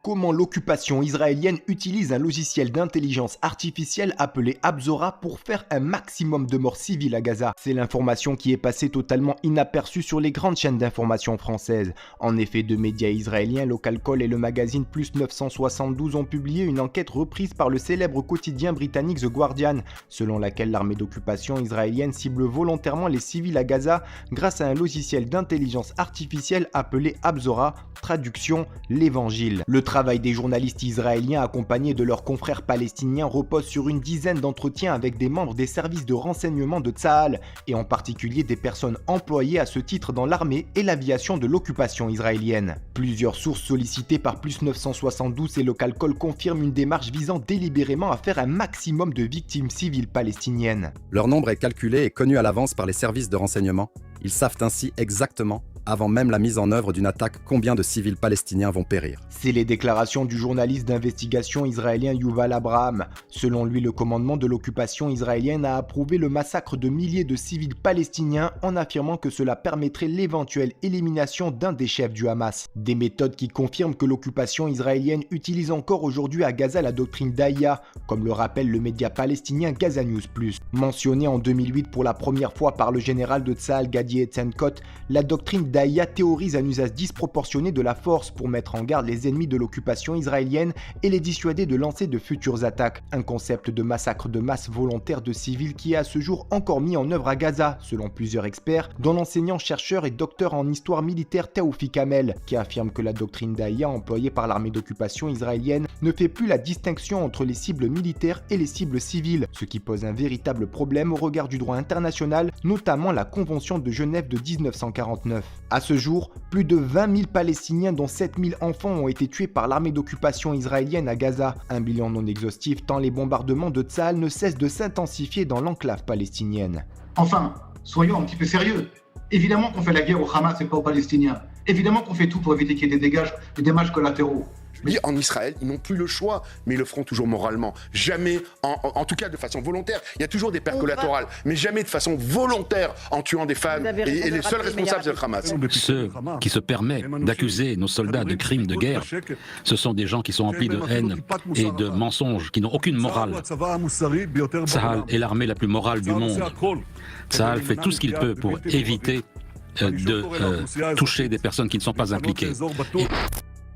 Comment l'occupation israélienne utilise un logiciel d'intelligence artificielle appelé Abzora pour faire un maximum de morts civiles à Gaza. C'est l'information qui est passée totalement inaperçue sur les grandes chaînes d'information françaises. En effet, deux médias israéliens, Local Call et le magazine Plus 972 ont publié une enquête reprise par le célèbre quotidien britannique The Guardian, selon laquelle l'armée d'occupation israélienne cible volontairement les civils à Gaza grâce à un logiciel d'intelligence artificielle appelé Abzora, traduction l'Évangile. Le travail des journalistes israéliens accompagnés de leurs confrères palestiniens repose sur une dizaine d'entretiens avec des membres des services de renseignement de Tsahal et en particulier des personnes employées à ce titre dans l'armée et l'aviation de l'occupation israélienne. Plusieurs sources sollicitées par Plus 972 et Local Call confirment une démarche visant délibérément à faire un maximum de victimes civiles palestiniennes. Leur nombre est calculé et connu à l'avance par les services de renseignement. Ils savent ainsi exactement, avant même la mise en œuvre d'une attaque, combien de civils palestiniens vont périr. C'est les déclarations du journaliste d'investigation israélien Yuval Abraham. Selon lui, le commandement de l'occupation israélienne a approuvé le massacre de milliers de civils palestiniens en affirmant que cela permettrait l'éventuelle élimination d'un des chefs du Hamas. Des méthodes qui confirment que l'occupation israélienne utilise encore aujourd'hui à Gaza la doctrine Dahiya, comme le rappelle le média palestinien Gaza News+. Mentionnée en 2008 pour la première fois par le général de Tsahal Gadi Eisenkot, la doctrine Dahiya théorise un usage disproportionné de la force pour mettre en garde les ennemis de l'occupation israélienne et les dissuader de lancer de futures attaques. Un concept de massacre de masse volontaire de civils qui est à ce jour encore mis en œuvre à Gaza, selon plusieurs experts, dont l'enseignant chercheur et docteur en histoire militaire Taoufik Hamel, qui affirme que la doctrine Dahiya employée par l'armée d'occupation israélienne ne fait plus la distinction entre les cibles militaires et les cibles civiles, ce qui pose un véritable problème au regard du droit international, notamment la Convention de Genève de 1949. À ce jour, plus de 20 000 Palestiniens dont 7 000 enfants ont été tués par l'armée d'occupation israélienne à Gaza. Un bilan non exhaustif tant les bombardements de Tsahal ne cessent de s'intensifier dans l'enclave palestinienne. Enfin, soyons un petit peu sérieux. Évidemment qu'on fait la guerre au Hamas et pas aux Palestiniens. Évidemment qu'on fait tout pour éviter qu'il y ait des dommages collatéraux. Oui, en Israël, ils n'ont plus le choix, mais ils le feront toujours moralement. Jamais, en tout cas de façon volontaire. Il y a toujours des pertes collatérales, mais jamais de façon volontaire en tuant des femmes. Et les seuls responsables, c'est le Hamas. Ceux qui se permettent d'accuser nos soldats de crimes de guerre, ce sont des gens qui sont remplis de haine et de mensonges, qui n'ont aucune morale. Tsahal est l'armée la plus morale du monde. Tsahal fait tout ce qu'il peut pour éviter de toucher des personnes qui ne sont pas impliquées.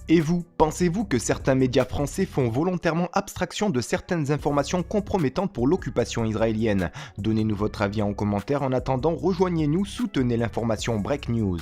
Et vous, pensez-vous que certains médias français font volontairement abstraction de certaines informations compromettantes pour l'occupation israélienne? Donnez-nous votre avis en commentaire. En attendant, rejoignez-nous, soutenez l'information Break News.